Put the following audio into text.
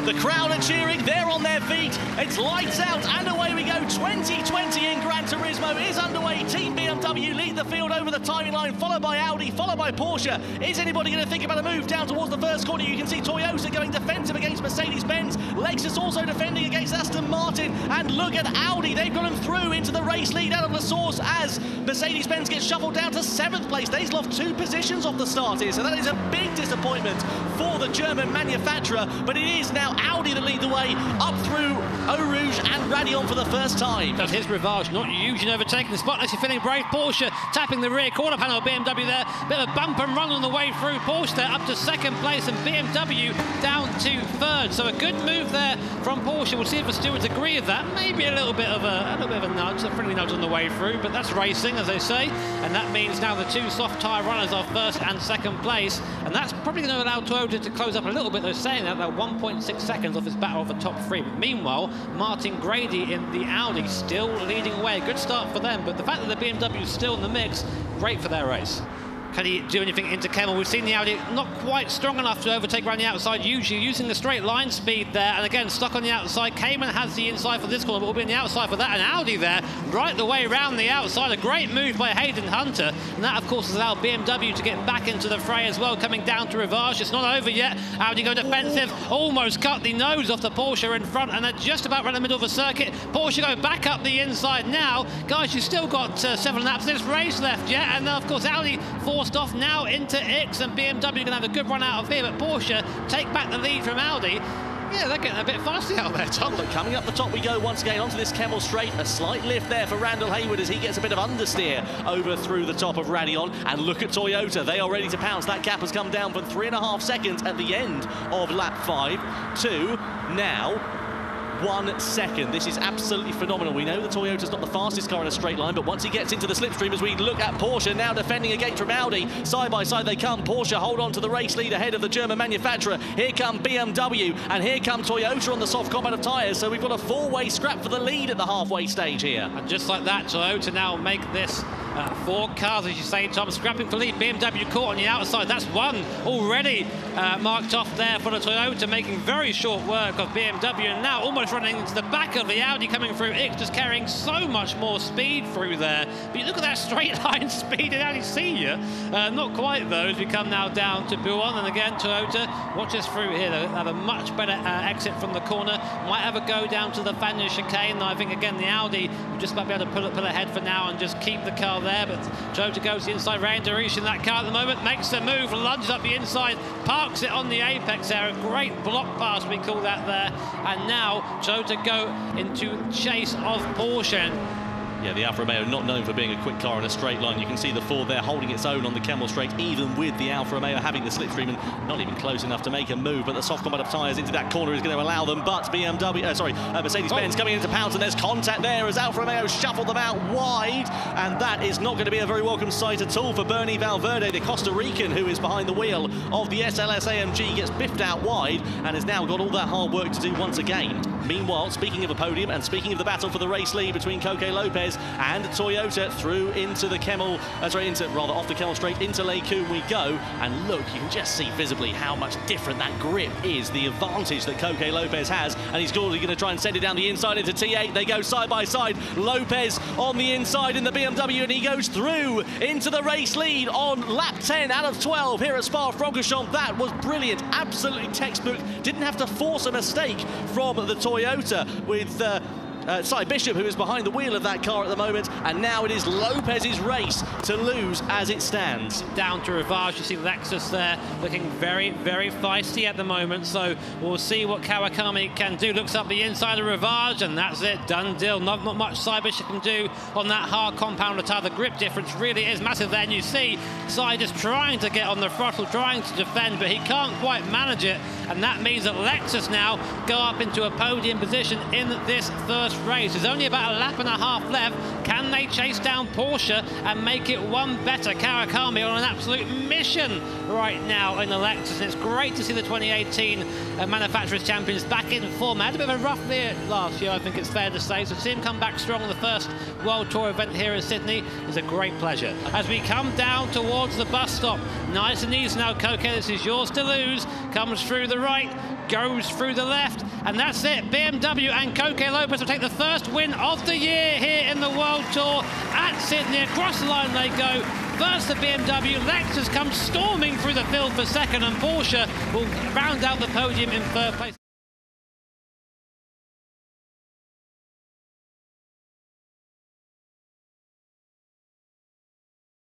The crowd are cheering, they're on their feet. It's lights out and away we go. 2020 in Gran Turismo is underway. Team BMW lead the field over the timing line, followed by Audi, followed by Porsche. Is anybody going to think about a move down towards the first corner? You can see Toyota going defensive against Mercedes-Benz. Lexus also defending against Aston Martin. And look at Audi, they've got them through into the race lead out of the source as Mercedes-Benz gets shuffled down to 7th place. They've lost 2 positions off the start here, so that is a big disappointment for the German manufacturer. But it is now Audi that lead the way up through Eau Rouge and Radion for the first time. That's his Rivage, not huge in overtaking the spot. You're feeling brave. Porsche tapping the rear quarter panel of BMW there. Bit of a bump and run on the way through. Porsche there up to 2nd place and BMW down to 3rd. So a good move there from Porsche. We'll see if the stewards agree with that. Maybe a little bit of a nudge, a friendly nudge on the way through, but that's racing, as they say. And that means now the 2 soft tyre runners are 1st and 2nd place. And that's probably going to allow Toyota to close up a little bit. They're saying that they're 1.6 seconds off his battle of the top 3. But meanwhile, Martin Grady in the Audi still leading away. Good start for them, but the fact that the BMW is still in the mix, great for their race. Can he do anything into Kemmel? We've seen the Audi not quite strong enough to overtake around the outside, usually using the straight line speed there, and again stuck on the outside. Cayman has the inside for this corner, but will be on the outside for that, and Audi there right the way around the outside. A great move by Hayden Hunter, and that of course has allowed BMW to get back into the fray as well, coming down to Rivage. It's not over yet. Audi go defensive, almost cut the nose off the Porsche in front, and they're just about around the middle of the circuit. Porsche go back up the inside now. Guys, you've still got 7 laps of this race left yet, and of course Audi forced off now into X, and BMW going to have a good run out of here, but Porsche take back the lead from Audi. Yeah, they're getting a bit fussy out there, Tom. But coming up the top we go once again onto this Kemmel straight. A slight lift there for Randall Hayward as he gets a bit of understeer over through the top of Radion. And look at Toyota, they are ready to pounce. That gap has come down from 3.5 seconds at the end of lap 5 to now 1 second. This is absolutely phenomenal. We know the Toyota's not the fastest car in a straight line, but once he gets into the slipstream, as we look at Porsche now defending again from Audi, side by side they come. Porsche hold on to the race lead ahead of the German manufacturer. Here come BMW, and here come Toyota on the soft combat of tyres. So we've got a 4-way scrap for the lead at the halfway stage here. And just like that, Toyota now make this 4 cars, as you say, Tom, scrapping for lead. BMW caught on the outside. That's 1 already marked off there for the Toyota, making very short work of BMW, and now almost running into the back of the Audi coming through. X just carrying so much more speed through there. But you look at that straight line speed in Audi Senior. Not quite though, as we come now down to Buon, and again Toyota watch us through here. They have a much better exit from the corner. Might have a go down to the Fanion chicane. I think again the Audi will just about be able to pull ahead for now and just keep the car there, but Toyota goes the inside. Rain Darish in that car at the moment, makes the move, lunges up the inside, parks it on the apex there. A great block pass, we call that there. And now Toyota go into chase of Porsche. Yeah, the Alfa Romeo not known for being a quick car in a straight line. You can see the Ford there holding its own on the Kemmel straight, even with the Alfa Romeo having the slipstream and not even close enough to make a move. But the soft combat of tyres into that corner is going to allow them. But Mercedes-Benz coming into pounce, and there's contact there as Alfa Romeo shuffled them out wide. And that is not going to be a very welcome sight at all for Bernie Valverde, the Costa Rican who is behind the wheel of the SLS AMG, gets biffed out wide and has now got all that hard work to do once again. Meanwhile, speaking of a podium and speaking of the battle for the race lead between Coque Lopez and Toyota, through into the Kemmel, off the Kemmel straight into Les Combes we go. And look, you can just see visibly how much different that grip is, the advantage that Coque Lopez has. And he's going to try and send it down the inside into T8. They go side by side. Lopez on the inside in the BMW, and he goes through into the race lead on lap 10 out of 12 here at Spa-Francorchamps. That was brilliant, absolutely textbook. Didn't have to force a mistake from the Toyota with Cy Bishop, who is behind the wheel of that car at the moment, and now it is Lopez's race to lose as it stands. Down to Rivage, you see Lexus there looking very, very feisty at the moment, so we'll see what Kawakami can do. Looks up the inside of Rivage, and that's it, done deal. Not much Cy Bishop can do on that hard compounder tire. The grip difference really is massive there, and you see Cy just trying to get on the throttle, trying to defend, but he can't quite manage it, and that means that Lexus now go up into a podium position in this first first race. There's only about a lap and a half left. Can they chase down Porsche and make it one better? Kawakami on an absolute mission right now in the Lexus. It's great to see the 2018 Manufacturers Champions back in form. Had a bit of a rough year last year, I think it's fair to say. So to see him come back strong on the first World Tour event here in Sydney is a great pleasure. As we come down towards the bus stop, nice and easy now, Koke. This is yours to lose. Comes through the right, goes through the left, and that's it. BMW and Koke Lopez will take the first win of the year here in the World Tour at Sydney. Across the line they go. First the BMW, Lexus comes storming through the field for second, and Porsche will round out the podium in third place.